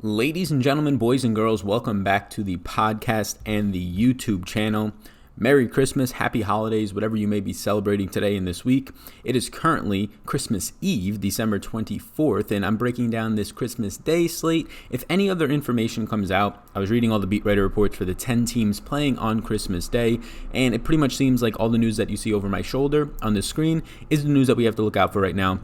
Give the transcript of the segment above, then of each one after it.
Ladies and gentlemen, boys and girls, welcome back to the podcast and the YouTube channel. Merry Christmas, happy holidays, whatever you may be celebrating today and this week. It is currently Christmas Eve, December 24th, and I'm breaking down this Christmas Day slate. If any other information comes out, I was reading all the beat writer reports for the 10 teams playing on Christmas Day, and it pretty much seems like all the news that you see over my shoulder on the screen is the news that we have to look out for right now.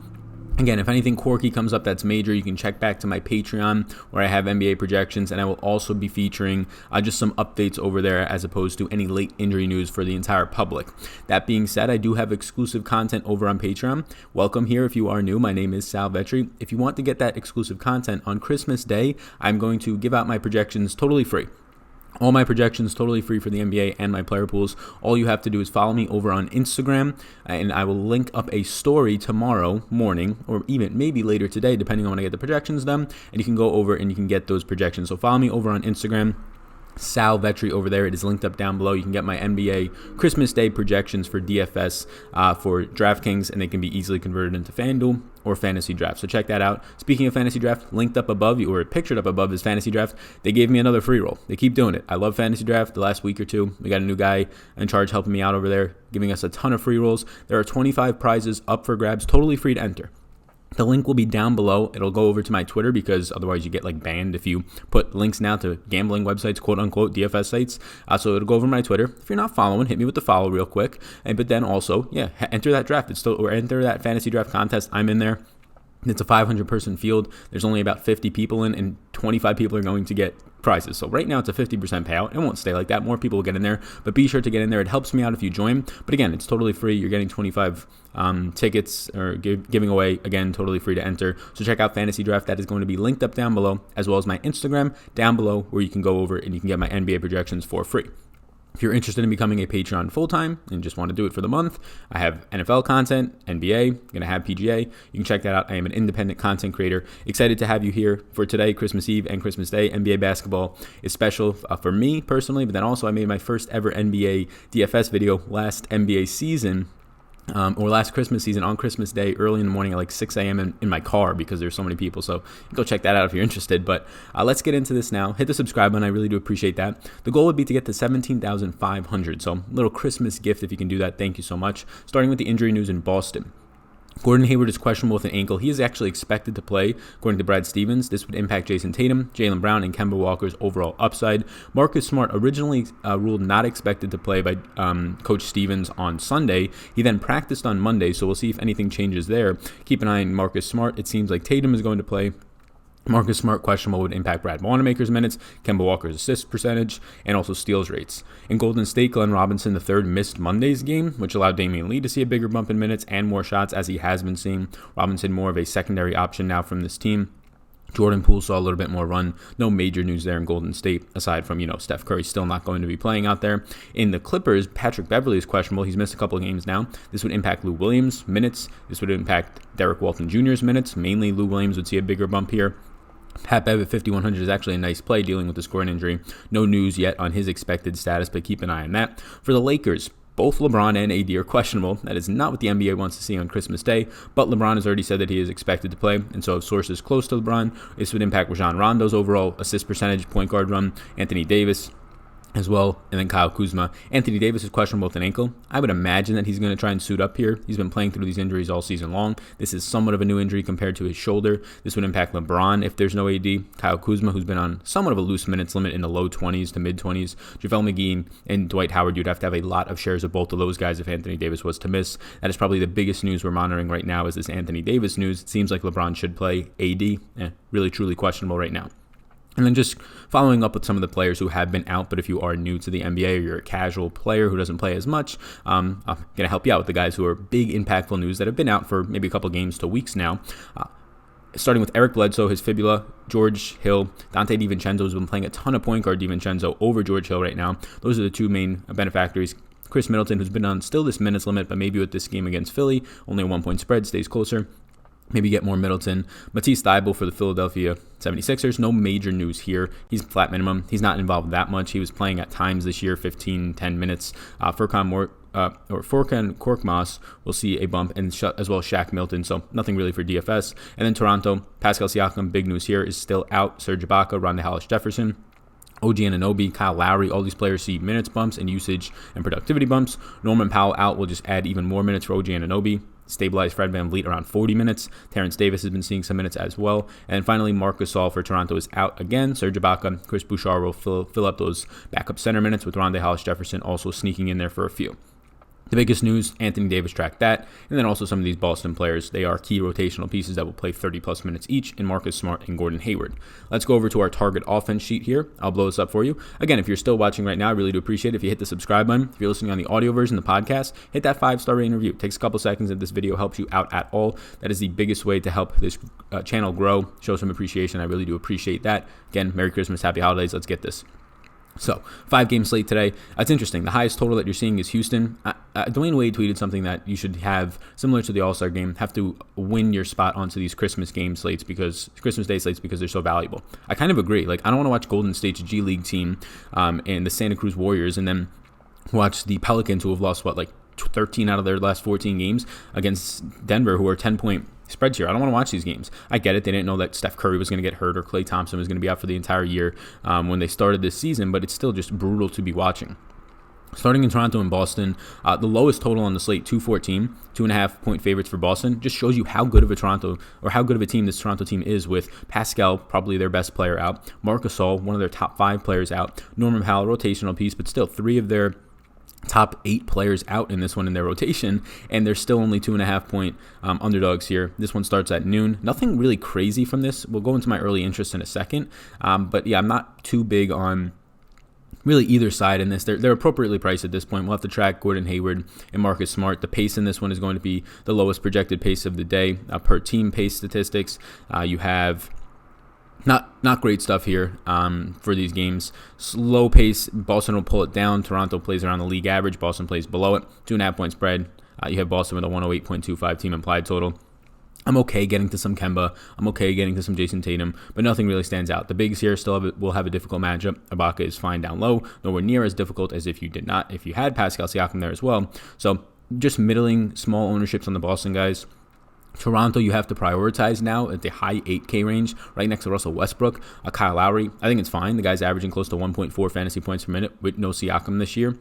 Again, if anything quirky comes up that's major, you can check back to my Patreon where I have NBA projections, and I will also be featuring just some updates over there as opposed to any late injury news for the entire public. That being said, I do have exclusive content over on Patreon. Welcome here if you are new. My name is Sal Vetri. If you want to get that exclusive content on Christmas Day, I'm going to give out my projections totally free. All my projections totally free for the NBA and my player pools. All you have to do is follow me over on Instagram, and I will link up a story tomorrow morning, or even maybe later today, depending on when I get the projections done, and you can go over and you can get those projections. So follow me over on Instagram, Sal Vetri over there. It is linked up down below. You can get my NBA Christmas Day projections for DFS for DraftKings, and they can be easily converted into FanDuel or FantasyDraft. So check that out. Speaking of FantasyDraft, linked up above, or pictured up above, is FantasyDraft. They gave me another free roll. They keep doing it. I love FantasyDraft. The last week or two, we got a new guy in charge helping me out over there, giving us a ton of free rolls. There are 25 prizes up for grabs, totally free to enter. The link will be down below. It'll go over to my Twitter because otherwise you get banned if you put links now to gambling websites, quote unquote, DFS sites. So it'll go over to my Twitter. If you're not following, hit me with the follow real quick. But then also, enter that draft. Or enter that fantasy draft contest. I'm in there. It's a 500-person field. There's only about 50 people in, and 25 people are going to get prizes. So right now it's a 50% payout. It won't stay like that. More people will get in there, but be sure to get in there. It helps me out if you join. But again, it's totally free. You're getting 25 tickets, or giving away, again, totally free to enter. So check out Fantasy Draft. That is going to be linked up down below, as well as my Instagram down below, where you can go over and you can get my NBA projections for free. If you're interested in becoming a Patreon full-time and just want to do it for the month, I have NFL content, NBA, going to have PGA. You can check that out. I am an independent content creator. Excited to have you here for today, Christmas Eve and Christmas Day. NBA basketball is special for me personally, but then also I made my first ever NBA DFS video last NBA season. Or last Christmas season on Christmas Day, early in the morning at 6 a.m. in my car because there's so many people. So go check that out if you're interested. But let's get into this now. Hit the subscribe button. I really do appreciate that. The goal would be to get to 17,500. So little Christmas gift if you can do that. Thank you so much. Starting with the injury news in Boston. Gordon Hayward is questionable with an ankle. He is actually expected to play, according to Brad Stevens. This would impact Jason Tatum, Jaylen Brown, and Kemba Walker's overall upside. Marcus Smart originally ruled not expected to play by Coach Stevens on Sunday. He then practiced on Monday, so we'll see if anything changes there. Keep an eye on Marcus Smart. It seems like Tatum is going to play. Marcus Smart questionable would impact Brad Wanamaker's minutes, Kemba Walker's assist percentage, and also steals rates. In Golden State, Glenn Robinson III missed Monday's game, which allowed Damian Lee to see a bigger bump in minutes and more shots, as he has been seeing. Robinson more of a secondary option now from this team. Jordan Poole saw a little bit more run. No major news there in Golden State, aside from, Steph Curry still not going to be playing out there. In the Clippers, Patrick Beverley is questionable. He's missed a couple of games now. This would impact Lou Williams' minutes. This would impact Derek Walton Jr.'s minutes. Mainly Lou Williams would see a bigger bump here. Pat Bev at 5,100 is actually a nice play dealing with the scoring injury. No news yet on his expected status, but keep an eye on that. For the Lakers, both LeBron and AD are questionable. That is not what the NBA wants to see on Christmas Day, but LeBron has already said that he is expected to play, and so if sources close to LeBron, this would impact Rajon Rondo's overall assist percentage, point guard run, Anthony Davis as well, and then Kyle Kuzma. Anthony Davis is questionable with an ankle. I would imagine that he's going to try and suit up here. He's been playing through these injuries all season long. This is somewhat of a new injury compared to his shoulder. This would impact LeBron if there's no AD. Kyle Kuzma, who's been on somewhat of a loose minutes limit in the low 20s to mid 20s. JaVale McGee and Dwight Howard, you'd have to have a lot of shares of both of those guys if Anthony Davis was to miss. That is probably the biggest news we're monitoring right now, is this Anthony Davis news. It seems like LeBron should play. AD, really truly questionable right now. And then just following up with some of the players who have been out, but if you are new to the NBA or you're a casual player who doesn't play as much, I'm going to help you out with the guys who are big, impactful news that have been out for maybe a couple games to weeks now. Starting with Eric Bledsoe, his fibula, George Hill, Dante DiVincenzo has been playing a ton of point guard DiVincenzo over George Hill right now. Those are the two main benefactors. Chris Middleton, who's been on still this minutes limit, but maybe with this game against Philly, only a 1-point spread, stays closer. Maybe get more Middleton. Matisse Thybulle for the Philadelphia 76ers. No major news here. He's flat minimum. He's not involved that much. He was playing at times this year, 10 minutes. Furkan Furkan Korkmaz will see a bump, and as well as Shaq Milton. So nothing really for DFS. And then Toronto, Pascal Siakam, big news here, is still out. Serge Ibaka, Rondae Hollis-Jefferson, OG Anunoby, Kyle Lowry, all these players see minutes bumps and usage and productivity bumps. Norman Powell out will just add even more minutes for OG Anunoby. Stabilize Fred VanVleet around 40 minutes. Terrence Davis has been seeing some minutes as well. And finally, Marc Gasol for Toronto is out again. Serge Ibaka, Chris Bouchard will fill up those backup center minutes, with Rondae Hollis-Jefferson also sneaking in there for a few. The biggest news, Anthony Davis tracked that, and then also some of these Boston players. They are key rotational pieces that will play 30-plus minutes each in Marcus Smart and Gordon Hayward. Let's go over to our target offense sheet here. I'll blow this up for you. Again, if you're still watching right now, I really do appreciate it if you hit the subscribe button. If you're listening on the audio version of the podcast, hit that 5-star rating review. It takes a couple seconds if this video helps you out at all. That is the biggest way to help this channel grow, show some appreciation. I really do appreciate that. Again, Merry Christmas, Happy Holidays. Let's get this. So, 5-game slate today. It's interesting. The highest total that you're seeing is Houston. Dwayne Wade tweeted something that you should have, similar to the All-Star game, have to win your spot onto these Christmas Day slates because they're so valuable. I kind of agree. Like, I don't want to watch Golden State's G League team and the Santa Cruz Warriors and then watch the Pelicans, who have lost, 13 out of their last 14 games against Denver, who are 10-point spreads here. I don't want to watch these games. I get it. They didn't know that Steph Curry was going to get hurt or Klay Thompson was going to be out for the entire year when they started this season, but it's still just brutal to be watching. Starting in Toronto and Boston, the lowest total on the slate, 214, 2.5-point favorites for Boston, just shows you how good of a team this Toronto team is, with Pascal, probably their best player, out. Marc Gasol, one of their top 5 players, out. Norman Powell, rotational piece, but still 3 of their top 8 players out in this one in their rotation, and they're still only 2.5-point underdogs here. This one starts at noon. Nothing really crazy from this. We'll go into my early interest in a second, but yeah, I'm not too big on really either side in this. They're appropriately priced at this point. We'll have to track Gordon Hayward and Marcus Smart. The pace in this one is going to be the lowest projected pace of the day per team pace statistics. You have Not great stuff here for these games. Slow pace, Boston will pull it down. Toronto plays around the league average. Boston plays below it. 2.5-point spread. You have Boston with a 108.25 team implied total. I'm okay getting to some Kemba. I'm okay getting to some Jason Tatum, but nothing really stands out. The bigs here will have a difficult matchup. Ibaka is fine down low, nowhere near as difficult as if you had Pascal Siakam there as well. So just middling small ownerships on the Boston guys. Toronto, you have to prioritize now at the high 8K range, right next to Russell Westbrook. Kyle Lowry, I think it's fine. The guy's averaging close to 1.4 fantasy points per minute with no Siakam this year.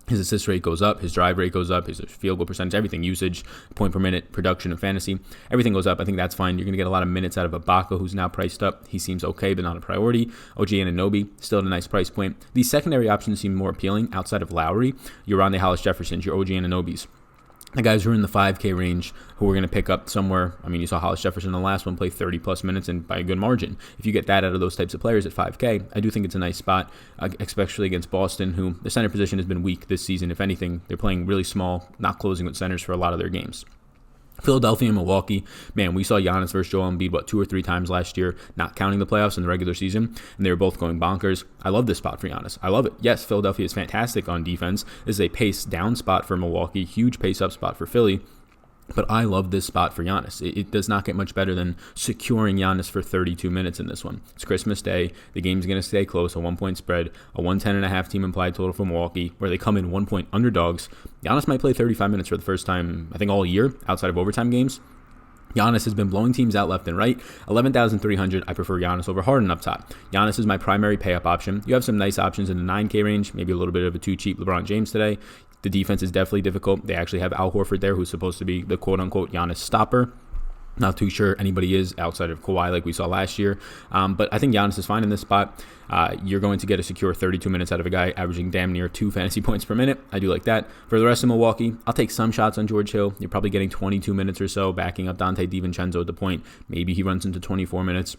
His assist rate goes up, his drive rate goes up, his field goal percentage, everything, usage, point per minute, production of fantasy, everything goes up. I think that's fine. You're going to get a lot of minutes out of Ibaka, who's now priced up. He seems okay, but not a priority. OG Anunoby, still at a nice price point. These secondary options seem more appealing outside of Lowry. Your Rondae Hollis-Jeffersons, your OG Anunobys. The guys who are in the 5K range who are going to pick up somewhere. I mean, you saw Hollis-Jefferson in the last one play 30-plus minutes and by a good margin. If you get that out of those types of players at 5K, I do think it's a nice spot, especially against Boston, who the center position has been weak this season. If anything, they're playing really small, not closing with centers for a lot of their games. Philadelphia and Milwaukee, man, we saw Giannis versus Joel Embiid, 2 or 3 times last year, not counting the playoffs in the regular season, and they were both going bonkers. I love this spot for Giannis. I love it. Yes, Philadelphia is fantastic on defense. This is a pace down spot for Milwaukee, huge pace up spot for Philly. But I love this spot for Giannis. It does not get much better than securing Giannis for 32 minutes in this one. It's Christmas Day. The game's going to stay close, a 1-point spread, a 110.5 team implied total for Milwaukee, where they come in 1-point underdogs. Giannis might play 35 minutes for the first time, I think, all year, outside of overtime games. Giannis has been blowing teams out left and right. 11,300. I prefer Giannis over Harden up top. Giannis is my primary pay-up option. You have some nice options in the 9K range, maybe a little bit of a too cheap LeBron James today. The defense is definitely difficult. They actually have Al Horford there, who's supposed to be the quote-unquote Giannis stopper. Not too sure anybody is outside of Kawhi like we saw last year. But I think Giannis is fine in this spot. You're going to get a secure 32 minutes out of a guy averaging damn near 2 fantasy points per minute. I do like that. For the rest of Milwaukee, I'll take some shots on George Hill. You're probably getting 22 minutes or so, backing up Dante DiVincenzo at the point. Maybe he runs into 24 minutes.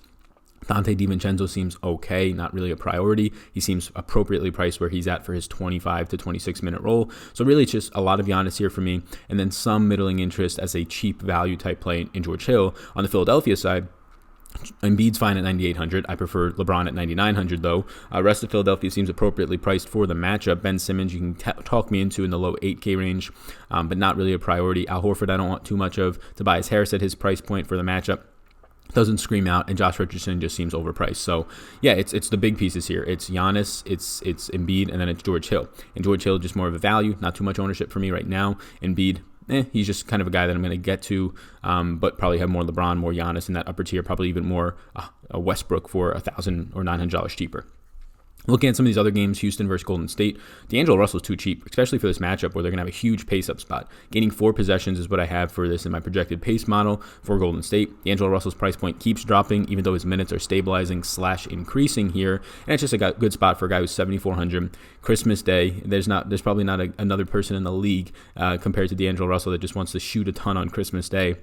Dante DiVincenzo seems okay, not really a priority. He seems appropriately priced where he's at for his 25 to 26 minute role. So really it's just a lot of Giannis here for me, and then some middling interest as a cheap value type play in George Hill. On the Philadelphia side, Embiid's fine at 9,800. I prefer LeBron at 9,900 though. Rest of Philadelphia seems appropriately priced for the matchup. Ben Simmons, you can talk me into in the low 8K range, but not really a priority. Al Horford, I don't want too much of. Tobias Harris at his price point for the matchup. doesn't scream out, and Josh Richardson just seems overpriced. So yeah, it's the big pieces here. It's Giannis, it's Embiid, and then it's George Hill. And George Hill just more of a value, not too much ownership for me right now. Embiid, he's just kind of a guy that I'm going to get to, but probably have more LeBron, more Giannis in that upper tier, probably even more a Westbrook for $1,000 or $900 cheaper. Looking at some of these other games, Houston versus Golden State, D'Angelo Russell's too cheap, especially for this matchup where they're going to have a huge pace-up spot. Gaining 4 possessions is what I have for this in my projected pace model for Golden State. D'Angelo Russell's price point keeps dropping, even though his minutes are stabilizing / increasing here, and it's just a good spot for a guy who's 7,400. Christmas Day, there's probably not another person in the league compared to D'Angelo Russell that just wants to shoot a ton on Christmas Day.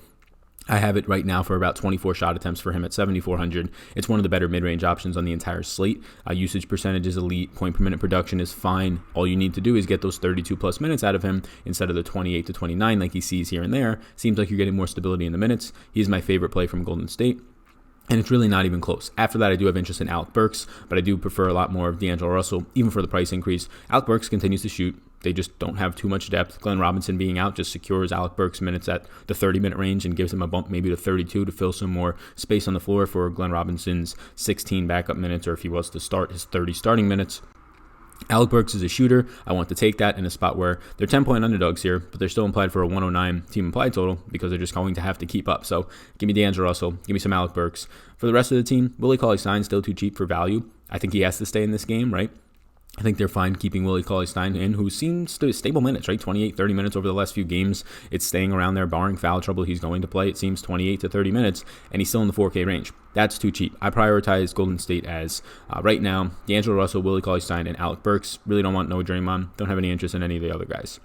I have it right now for about 24 shot attempts for him at 7,400. It's one of the better mid-range options on the entire slate. Usage percentage is elite. Point per minute production is fine. All you need to do is get those 32-plus minutes out of him instead of the 28 to 29 like he sees here and there. Seems like you're getting more stability in the minutes. He's my favorite play from Golden State. And it's really not even close. After that, I do have interest in Alec Burks, but I do prefer a lot more of D'Angelo Russell, even for the price increase. Alec Burks continues to shoot. They just don't have too much depth. Glenn Robinson being out just secures Alec Burks' minutes at the 30-minute range and gives him a bump maybe to 32 to fill some more space on the floor for Glenn Robinson's 16 backup minutes, or if he was to start his 30 starting minutes. Alec Burks is a shooter. I want to take that in a spot where they're 10-point underdogs here, but they're still implied for a 109 team implied total because they're just going to have to keep up. So give me D'Angelo Russell, give me some Alec Burks. For the rest of the team, Willie Cauley-Stein still too cheap for value. I think he has to stay in this game, right? I think they're fine keeping Willie Cauley-Stein in, who seems to stable minutes, right? 28, 30 minutes over the last few games. It's staying around there, barring foul trouble. He's going to play, it seems, 28 to 30 minutes, and he's still in the 4K range. That's too cheap. I prioritize Golden State as, right now, D'Angelo Russell, Willie Cauley-Stein, and Alec Burks. Really don't want no Draymond. Don't have any interest in any of the other guys.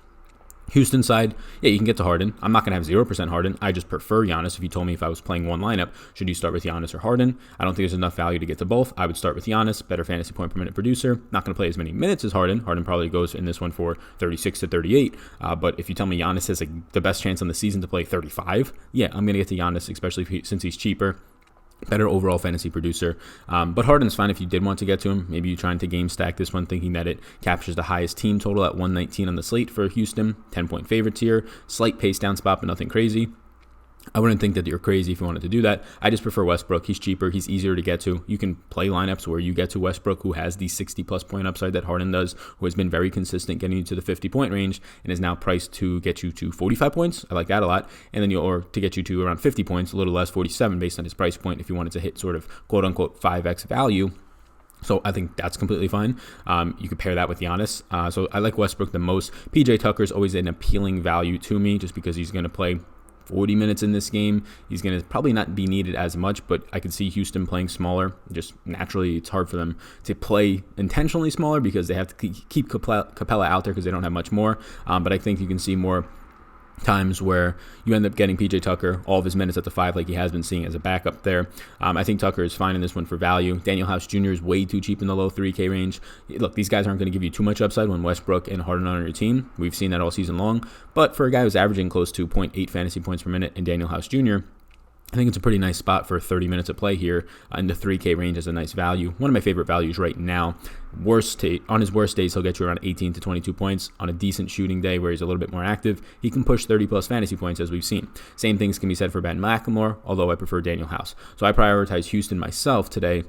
Houston side, yeah, you can get to Harden. I'm not going to have 0% Harden. I just prefer Giannis. If you told me if I was playing one lineup, should you start with Giannis or Harden? I don't think there's enough value to get to both. I would start with Giannis, better fantasy point per minute producer. Not going to play as many minutes as Harden. Harden probably goes in this one for 36 to 38. But if you tell me Giannis has the best chance on the season to play 35, yeah, I'm going to get to Giannis, especially since he's cheaper. Better overall fantasy producer. But Harden's fine if you did want to get to him. Maybe you're trying to game stack this one thinking that it captures the highest team total at 119 on the slate for Houston. 10-point favorites here. Slight pace down spot, but nothing crazy. I wouldn't think that you're crazy if you wanted to do that. I just prefer Westbrook. He's cheaper. He's easier to get to. You can play lineups where you get to Westbrook, who has the 60-plus point upside that Harden does, who has been very consistent getting you to the 50-point range and is now priced to get you to 45 points. I like that a lot. And then or to get you to around 50 points, a little less, 47 based on his price point if you wanted to hit sort of quote-unquote 5x value. So I think that's completely fine. You could pair that with Giannis. So I like Westbrook the most. PJ Tucker's always an appealing value to me just because he's going to play 40 minutes in this game. He's going to probably not be needed as much, but I could see Houston playing smaller. Just naturally, it's hard for them to play intentionally smaller because they have to keep Capella out there because they don't have much more. But I think you can see more times where you end up getting PJ Tucker all of his minutes at the 5 like he has been seeing as a backup there. I think Tucker is fine in this one for value. Daniel House Jr. is way too cheap in the low 3K range. Look, these guys aren't going to give you too much upside when Westbrook and Harden are on your team. We've seen that all season long. But for a guy who's averaging close to 0.8 fantasy points per minute in Daniel House Jr., I think it's a pretty nice spot for 30 minutes of play here in the 3K range as a nice value. One of my favorite values right now. On his worst days, he'll get you around 18 to 22 points. On a decent shooting day where he's a little bit more active, he can push 30-plus fantasy points as we've seen. Same things can be said for Ben McLemore, although I prefer Daniel House. So I prioritize Houston myself today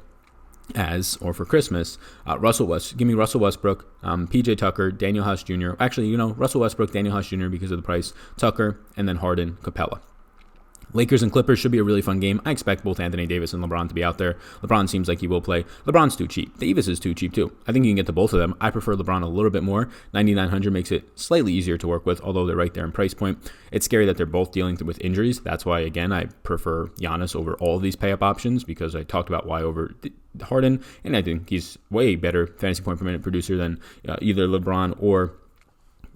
or for Christmas, give me Russell Westbrook, PJ Tucker, Daniel House Jr. Actually, Russell Westbrook, Daniel House Jr. because of the price, Tucker, and then Harden, Capella. Lakers and Clippers should be a really fun game. I expect both Anthony Davis and LeBron to be out there. LeBron seems like he will play. LeBron's too cheap. Davis is too cheap too. I think you can get to both of them. I prefer LeBron a little bit more. 9,900 makes it slightly easier to work with, although they're right there in price point. It's scary that they're both dealing with injuries. That's why, again, I prefer Giannis over all of these pay-up options because I talked about why over Harden, and I think he's way better fantasy point per minute producer than either LeBron or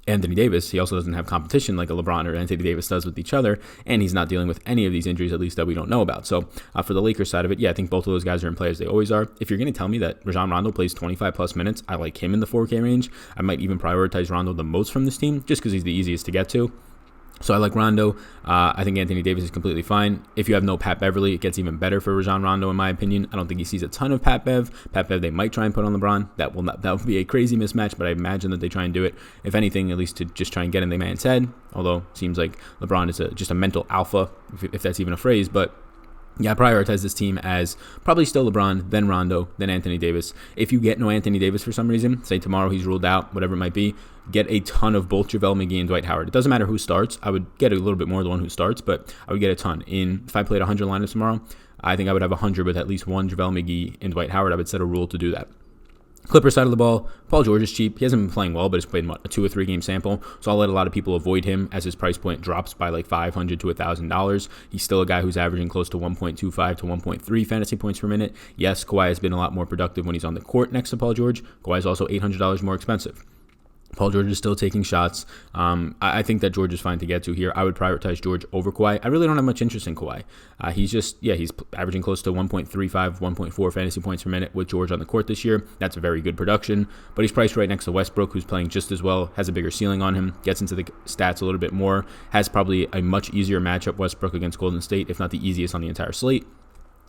Anthony Davis. He also doesn't have competition like a LeBron or Anthony Davis does with each other, and he's not dealing with any of these injuries, at least that we don't know about. So for the Lakers side of it, yeah, I think both of those guys are in play as they always are. If you're going to tell me that Rajon Rondo plays 25-plus minutes, I like him in the 4K range. I might even prioritize Rondo the most from this team just because he's the easiest to get to. So I like Rondo. I think Anthony Davis is completely fine. If you have no Pat Beverly, it gets even better for Rajon Rondo, in my opinion. I don't think he sees a ton of Pat Bev. Pat Bev, they might try and put on LeBron. That will be a crazy mismatch, but I imagine that they try and do it. If anything, at least to just try and get in the man's head. Although it seems like LeBron is just a mental alpha, if that's even a phrase. But Yeah, I prioritize this team as probably still LeBron, then Rondo, then Anthony Davis. If you get no Anthony Davis for some reason, say tomorrow he's ruled out, whatever it might be, get a ton of both JaVale McGee and Dwight Howard. It doesn't matter who starts. I would get a little bit more of the one who starts, but I would get a ton. If I played 100 lineups tomorrow, I think I would have 100 with at least one JaVale McGee and Dwight Howard. I would set a rule to do that. Clippers side of the ball, Paul George is cheap. He hasn't been playing well, but he's played a 2 or 3 game sample. So I'll let a lot of people avoid him as his price point drops by like $500 to $1,000. He's still a guy who's averaging close to 1.25 to 1.3 fantasy points per minute. Yes, Kawhi has been a lot more productive when he's on the court next to Paul George. Kawhi is also $800 more expensive. Paul George is still taking shots. I think that George is fine to get to here. I would prioritize George over Kawhi. I really don't have much interest in Kawhi. He's averaging close to 1.35, 1.4 fantasy points per minute with George on the court this year. That's a very good production. But he's priced right next to Westbrook, who's playing just as well, has a bigger ceiling on him, gets into the stats a little bit more, has probably a much easier matchup, Westbrook against Golden State, if not the easiest on the entire slate,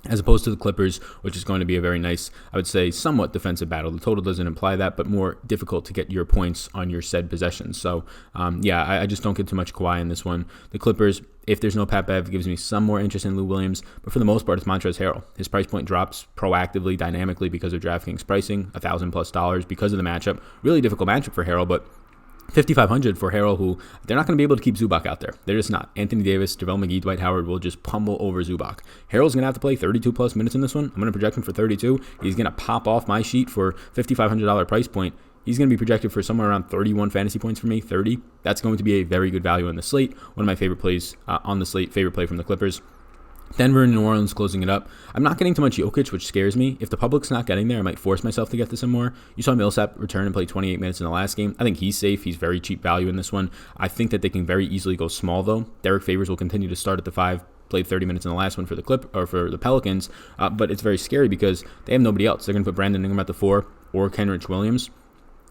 as opposed to the Clippers, which is going to be a very nice, I would say, somewhat defensive battle. The total doesn't imply that, but more difficult to get your points on your said possessions. So, I just don't get too much Kawhi in this one. The Clippers, if there's no Pat Bev, gives me some more interest in Lou Williams, but for the most part, it's Montrezl Harrell. His price point drops proactively, dynamically because of DraftKings pricing, $1,000+ because of the matchup. Really difficult matchup for Harrell, but $5,500 for Harrell, who they're not going to be able to keep Zubac out there. They're just not. Anthony Davis, JaVale McGee, Dwight Howard will just pummel over Zubac. Harrell's going to have to play 32+ minutes in this one. I'm going to project him for 32. He's going to pop off my sheet for $5,500 price point. He's going to be projected for somewhere around 31 fantasy points for me, 30. That's going to be a very good value on the slate. One of my favorite plays on the slate, favorite play from the Clippers. Denver and New Orleans closing it up. I'm not getting too much Jokic, which scares me. If the public's not getting there, I might force myself to get to some more. You saw Millsap return and play 28 minutes in the last game. I think he's safe. He's very cheap value in this one. I think that they can very easily go small, though. Derek Favors will continue to start at the 5. Played 30 minutes in the last one for the Pelicans, but it's very scary because they have nobody else. They're going to put Brandon Ingram at the 4 or Kenrich Williams.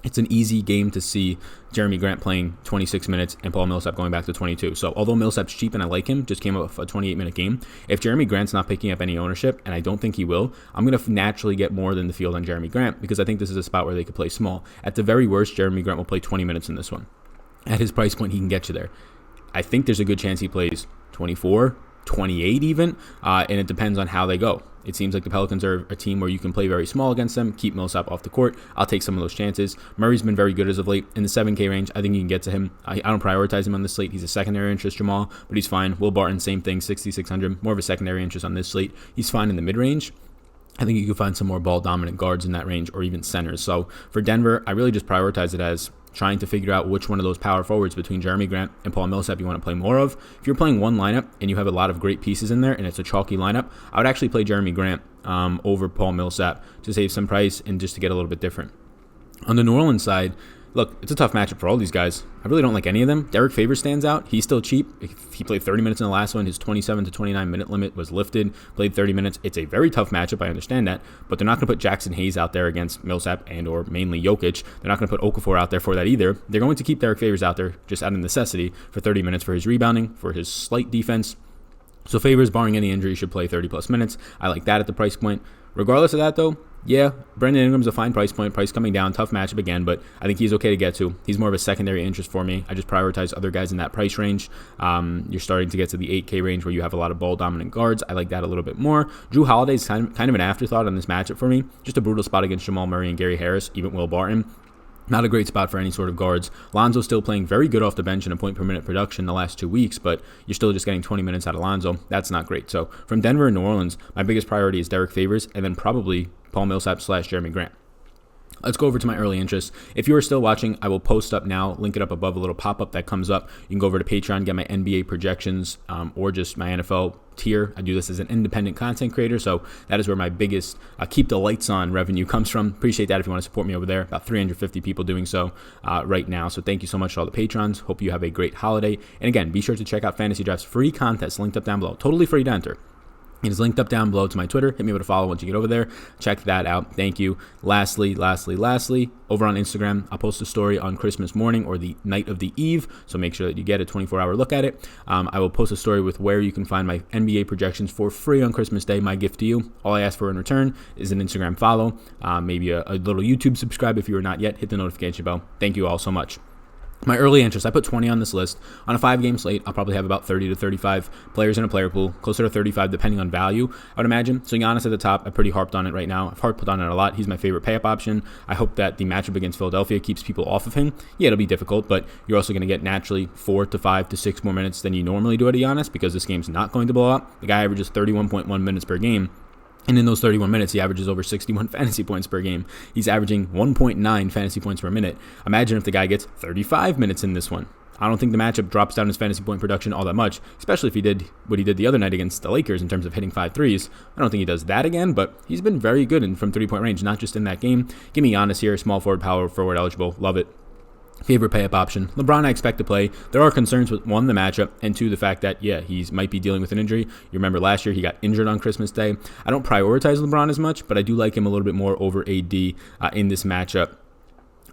It's an easy game to see Jeremy Grant playing 26 minutes and Paul Millsap going back to 22. So although Millsap's cheap and I like him, just came off a 28-minute game, if Jeremy Grant's not picking up any ownership, and I don't think he will, I'm going to naturally get more than the field on Jeremy Grant because I think this is a spot where they could play small. At the very worst, Jeremy Grant will play 20 minutes in this one. At his price point, he can get you there. I think there's a good chance he plays 24, 28 even, and it depends on how they go. It seems like the Pelicans are a team where you can play very small against them, keep Millsap off the court. I'll take some of those chances. Murray's been very good as of late. In the 7K range, I think you can get to him. I don't prioritize him on this slate. He's a secondary interest, Jamal, but he's fine. Will Barton, same thing, 6,600. More of a secondary interest on this slate. He's fine in the mid-range. I think you can find some more ball-dominant guards in that range or even centers. So for Denver, I really just prioritize it as trying to figure out which one of those power forwards between Jeremy Grant and Paul Millsap you want to play more of. If you're playing one lineup and you have a lot of great pieces in there and it's a chalky lineup, I would actually play Jeremy Grant over Paul Millsap to save some price and just to get a little bit different. On the New Orleans side, look, it's a tough matchup for all these guys. I really don't like any of them. Derek Favors stands out. He's still cheap. He played 30 minutes in the last one. His 27 to 29 minute limit was lifted. Played 30 minutes. It's a very tough matchup. I understand that. But they're not going to put Jackson Hayes out there against Millsap and or mainly Jokic. They're not going to put Okafor out there for that either. They're going to keep Derek Favors out there just out of necessity for 30 minutes for his rebounding, for his slight defense. So Favors, barring any injury, should play 30+ minutes. I like that at the price point. Regardless of that, though, yeah, Brandon Ingram's a fine price point. Price coming down, tough matchup again, but I think he's okay to get to. He's more of a secondary interest for me. I just prioritize other guys in that price range. You're starting to get to the 8K range where you have a lot of ball-dominant guards. I like that a little bit more. Drew Holiday's kind of an afterthought on this matchup for me. Just a brutal spot against Jamal Murray and Gary Harris, even Will Barton. Not a great spot for any sort of guards. Lonzo's still playing very good off the bench in a point per minute production the last 2 weeks, but you're still just getting 20 minutes out of Lonzo. That's not great. So from Denver and New Orleans, my biggest priority is Derek Favors and then probably Paul Millsap / Jeremy Grant. Let's go over to my early interests. If you are still watching, I will post up now, link it up above, a little pop-up that comes up. You can go over to Patreon, get my NBA projections or just my NFL tier. I do this as an independent content creator, so that is where my biggest keep the lights on revenue comes from. Appreciate that if you want to support me over there. About 350 people doing so right now, so thank you so much to all the patrons. Hope you have a great holiday. And again, be sure to check out FantasyDraft's free contest linked up down below. Totally free to enter. It is linked up down below to my Twitter. Hit me with a follow once you get over there. Check that out. Thank you. Lastly, over on Instagram, I'll post a story on Christmas morning or the night of the eve, so make sure that you get a 24-hour look at it. I will post a story with where you can find my NBA projections for free on Christmas Day. My gift to you. All I ask for in return is an Instagram follow, maybe a little YouTube subscribe if you are not yet. Hit the notification bell. Thank you all so much. My early interest, I put 20 on this list. On a 5-game slate, I'll probably have about 30 to 35 players in a player pool, closer to 35 depending on value, I would imagine. So Giannis at the top, I've pretty harped on it right now. I've harped on it a lot. He's my favorite pay-up option. I hope that the matchup against Philadelphia keeps people off of him. Yeah, it'll be difficult, but you're also going to get naturally 4 to 5 to 6 more minutes than you normally do at Giannis because this game's not going to blow up. The guy averages 31.1 minutes per game. And in those 31 minutes, he averages over 61 fantasy points per game. He's averaging 1.9 fantasy points per minute. Imagine if the guy gets 35 minutes in this one. I don't think the matchup drops down his fantasy point production all that much, especially if he did what he did the other night against the Lakers in terms of hitting 5 threes. I don't think he does that again, but he's been very good from 3-point range, not just in that game. Give me Giannis here, small forward, power forward eligible. Love it. Favorite pay-up option. LeBron I expect to play. There are concerns with, 1, the matchup, and 2, the fact that, he might be dealing with an injury. You remember last year he got injured on Christmas Day. I don't prioritize LeBron as much, but I do like him a little bit more over AD in this matchup.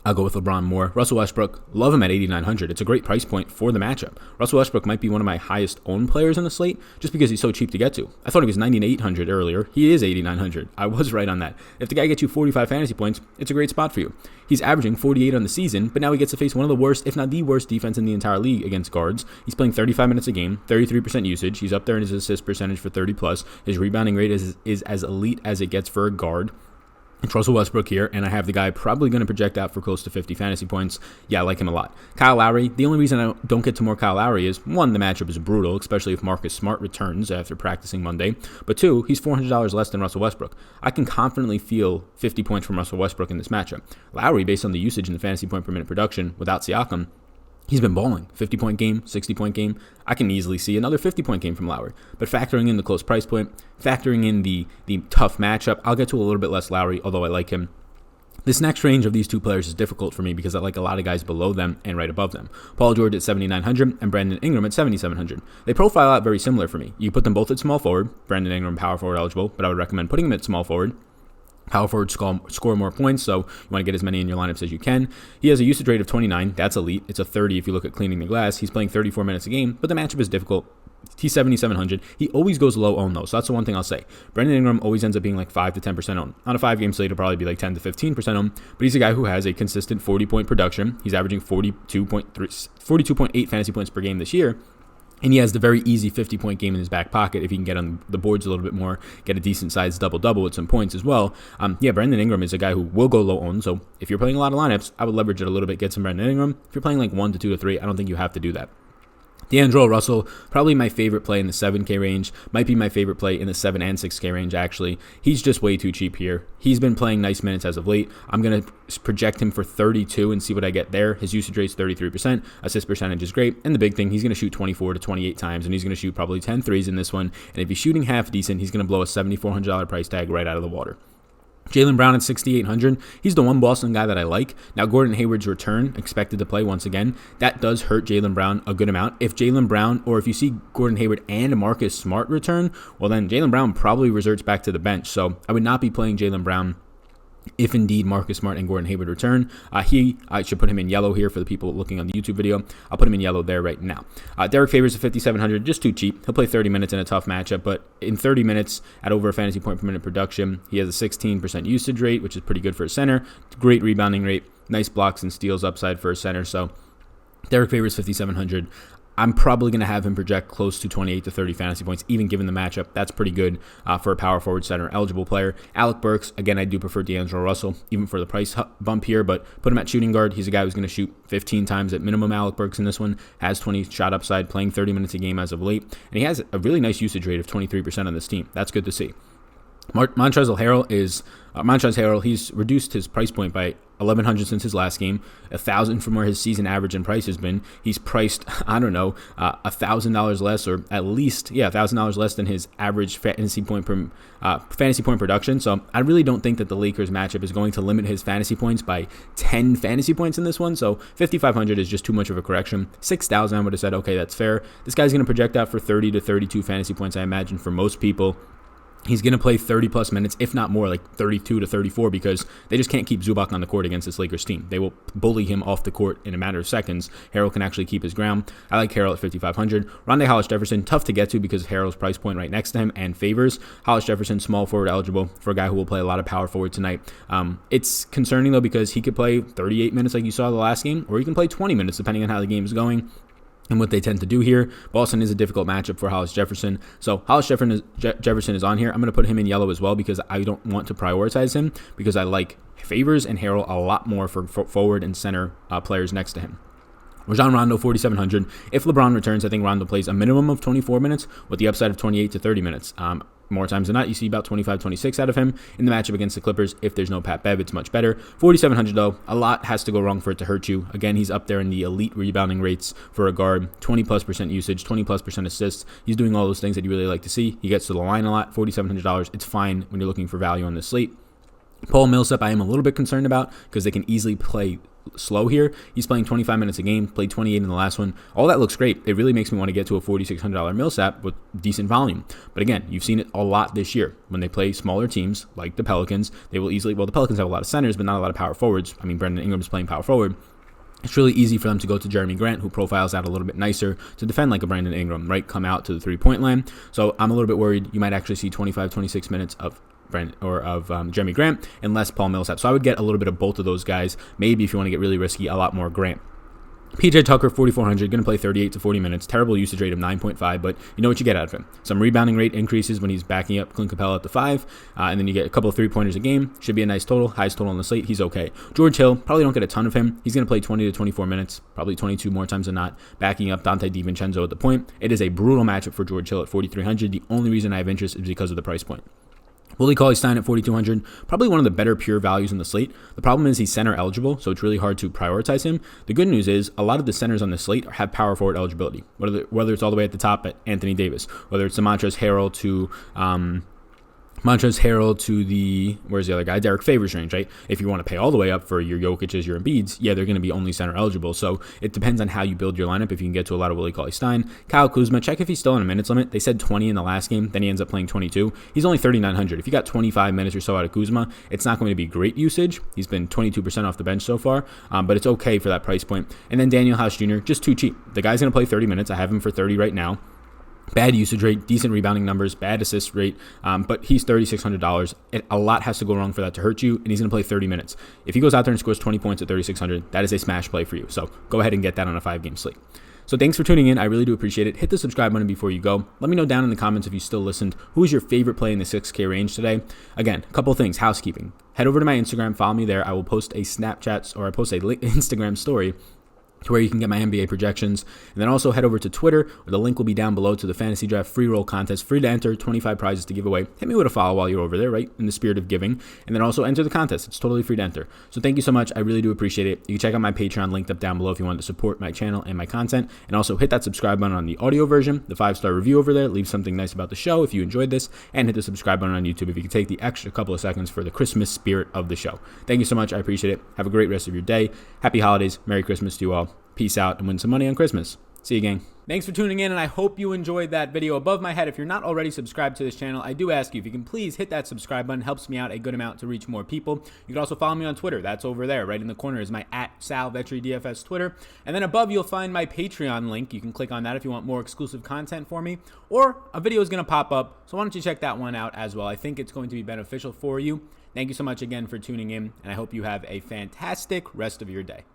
I'll go with LeBron more. Russell Westbrook, love him at 8,900. It's a great price point for the matchup. Russell Westbrook might be one of my highest owned players in the slate just because he's so cheap to get to. I thought he was 9,800 earlier. He is 8,900. I was right on that. If the guy gets you 45 fantasy points, it's a great spot for you. He's averaging 48 on the season, but now he gets to face one of the worst, if not the worst, defense in the entire league against guards. He's playing 35 minutes a game, 33% usage. He's up there in his assist percentage for 30+. His rebounding rate is as elite as it gets for a guard. It's Russell Westbrook here, and I have the guy probably going to project out for close to 50 fantasy points. Yeah, I like him a lot. Kyle Lowry, the only reason I don't get to more Kyle Lowry is, 1, the matchup is brutal, especially if Marcus Smart returns after practicing Monday. But 2, he's $400 less than Russell Westbrook. I can confidently feel 50 points from Russell Westbrook in this matchup. Lowry, based on the usage and the fantasy point per minute production without Siakam, he's been balling. 50-point game, 60-point game. I can easily see another 50-point game from Lowry. But factoring in the close price point, factoring in the tough matchup, I'll get to a little bit less Lowry, although I like him. This next range of these two players is difficult for me because I like a lot of guys below them and right above them. Paul George at 7,900 and Brandon Ingram at 7,700. They profile out very similar for me. You put them both at small forward. Brandon Ingram power forward eligible, but I would recommend putting him at small forward. Power forward score more points, so you want to get as many in your lineups as you can. He has a usage rate of 29. That's elite. It's a 30 if you look at cleaning the glass. He's playing 34 minutes a game, but the matchup is difficult. He's 7,700. He always goes low owned, though, so that's the one thing I'll say. Brandon Ingram always ends up being like 5 to 10% owned. On a 5-game slate, it'll probably be like 10 to 15% owned, but he's a guy who has a consistent 40-point production. He's averaging 42.8 fantasy points per game this year. And he has the very easy 50-point game in his back pocket if he can get on the boards a little bit more, get a decent-sized double-double with some points as well. Brandon Ingram is a guy who will go low-owned, so if you're playing a lot of lineups, I would leverage it a little bit, get some Brandon Ingram. If you're playing like 1 to 2 to 3, I don't think you have to do that. D'Angelo Russell, probably my favorite play in the 7K range, might be my favorite play in the 7 and 6K range, actually. He's just way too cheap here. He's been playing nice minutes as of late. I'm going to project him for 32 and see what I get there. His usage rate is 33%. Assist percentage is great. And the big thing, he's going to shoot 24 to 28 times, and he's going to shoot probably 10 threes in this one. And if he's shooting half decent, he's going to blow a $7,400 price tag right out of the water. Jaylen Brown at 6,800. He's the one Boston guy that I like. Now, Gordon Hayward's return, expected to play once again. That does hurt Jaylen Brown a good amount. If Jaylen Brown, or if you see Gordon Hayward and Marcus Smart return, well, then Jaylen Brown probably reverts back to the bench. So I would not be playing Jaylen Brown if indeed Marcus Smart and Gordon Hayward return. I should put him in yellow here for the people looking on the YouTube video. I'll put him in yellow there right now. Derek Favors at 5,700, just too cheap. He'll play 30 minutes in a tough matchup, but in 30 minutes at over a fantasy point per minute production, he has a 16% usage rate, which is pretty good for a center. Great rebounding rate, nice blocks and steals upside for a center. So Derek Favors 5,700. I'm probably going to have him project close to 28 to 30 fantasy points, even given the matchup. That's pretty good for a power forward center eligible player. Alec Burks, again, I do prefer D'Angelo Russell, even for the price bump here, but put him at shooting guard. He's a guy who's going to shoot 15 times at minimum. Alec Burks in this one has 20 shot upside, playing 30 minutes a game as of late, and he has a really nice usage rate of 23% on this team. That's good to see. Montrezl Harrell, he's reduced his price point by $1,100 since his last game, $1,000 from where his season average and price has been. He's priced, $1,000 less, or at least, $1,000 less than his average fantasy point production. So I really don't think that the Lakers matchup is going to limit his fantasy points by 10 fantasy points in this one. So 5,500 is just too much of a correction. 6,000, I would have said, okay, that's fair. This guy's going to project out for 30 to 32 fantasy points, I imagine, for most people. He's going to play 30-plus minutes, if not more, like 32 to 34, because they just can't keep Zubac on the court against this Lakers team. They will bully him off the court in a matter of seconds. Harrell can actually keep his ground. I like Harrell at 5,500. Rondae Hollis-Jefferson, tough to get to because of Harrell's price point right next to him and favors. Hollis-Jefferson, small forward eligible for a guy who will play a lot of power forward tonight. It's concerning, though, because he could play 38 minutes like you saw the last game, or he can play 20 minutes depending on how the game is going and what they tend to do here. Boston is a difficult matchup for Hollis-Jefferson. So Hollis-Jefferson is on here. I'm going to put him in yellow as well because I don't want to prioritize him because I like Favors and Harrell a lot more for forward and center players next to him. Rajon Rondo, 4,700. If LeBron returns, I think Rondo plays a minimum of 24 minutes with the upside of 28 to 30 minutes. More times than not, you see about 25, 26 out of him in the matchup against the Clippers. If there's no Pat Bev, it's much better. 4,700 though, a lot has to go wrong for it to hurt you. Again, he's up there in the elite rebounding rates for a guard, 20+% usage, 20+% assists. He's doing all those things that you really like to see. He gets to the line a lot, $4,700. It's fine when you're looking for value on this slate. Paul Millsap, I am a little bit concerned about because they can easily play slow here. He's playing 25 minutes a game, played 28 in the last one. All that looks great. It really makes me want to get to a $4,600 Millsap with decent volume. But again, you've seen it a lot this year. When they play smaller teams like the Pelicans, they will easily, well, the Pelicans have a lot of centers, but not a lot of power forwards. I mean, Brandon Ingram's playing power forward. It's really easy for them to go to Jeremy Grant, who profiles out a little bit nicer to defend like a Brandon Ingram, right? Come out to the three-point line. So I'm a little bit worried you might actually see 25, 26 minutes of Jeremy Grant and less Paul Millsap. So I would get a little bit of both of those guys. Maybe if you want to get really risky, a lot more Grant. PJ Tucker, 4,400, going to play 38 to 40 minutes. Terrible usage rate of 9.5, but you know what you get out of him. Some rebounding rate increases when he's backing up Clint Capella at the 5, and then you get a couple of three-pointers a game. Should be a nice total. Highest total on the slate. He's okay. George Hill, probably don't get a ton of him. He's going to play 20 to 24 minutes, probably 22 more times than not, backing up Dante DiVincenzo at the point. It is a brutal matchup for George Hill at 4,300. The only reason I have interest is because of the price point. Willie Cauley-Stein at 4,200, probably one of the better pure values in the slate. The problem is he's center eligible, so it's really hard to prioritize him. The good news is a lot of the centers on the slate have power forward eligibility, whether it's all the way at the top at Anthony Davis, whether it's the Montrezl Harrell to the, where's the other guy? Derek Favors range, right? If you want to pay all the way up for your Jokic's, your Embiid's, yeah, they're going to be only center eligible. So it depends on how you build your lineup if you can get to a lot of Willie Cauley-Stein. Kyle Kuzma, check if he's still on a minutes limit. They said 20 in the last game, then he ends up playing 22. He's only 3,900. If you got 25 minutes or so out of Kuzma, it's not going to be great usage. He's been 22% off the bench so far, but it's okay for that price point. And then Daniel House Jr., just too cheap. The guy's going to play 30 minutes. I have him for 30 right now. Bad usage rate, decent rebounding numbers, bad assist rate, but he's $3,600. A lot has to go wrong for that to hurt you, and he's going to play 30 minutes. If he goes out there and scores 20 points at $3,600, that is a smash play for you. So go ahead and get that on a 5-game slate. So thanks for tuning in. I really do appreciate it. Hit the subscribe button before you go. Let me know down in the comments if you still listened. Who is your favorite play in the 6K range today? Again, a couple of things. Housekeeping. Head over to my Instagram. Follow me there. I will post a Snapchat or I post a Instagram story to where you can get my NBA projections. And then also head over to Twitter, where the link will be down below to the Fantasy Draft free roll contest. Free to enter, 25 prizes to give away. Hit me with a follow while you're over there, right? In the spirit of giving. And then also enter the contest. It's totally free to enter. So thank you so much. I really do appreciate it. You can check out my Patreon linked up down below if you want to support my channel and my content. And also hit that subscribe button on the audio version, the 5-star review over there. Leave something nice about the show if you enjoyed this. And hit the subscribe button on YouTube if you can take the extra couple of seconds for the Christmas spirit of the show. Thank you so much. I appreciate it. Have a great rest of your day. Happy holidays. Merry Christmas to you all. Peace out and win some money on Christmas. See you, gang. Thanks for tuning in, and I hope you enjoyed that video. Above my head, if you're not already subscribed to this channel, I do ask you if you can please hit that subscribe button. It helps me out a good amount to reach more people. You can also follow me on Twitter. That's over there. Right in the corner is my @SalVetriDFS Twitter. And then above, you'll find my Patreon link. You can click on that if you want more exclusive content for me. Or a video is going to pop up, so why don't you check that one out as well. I think it's going to be beneficial for you. Thank you so much again for tuning in, and I hope you have a fantastic rest of your day.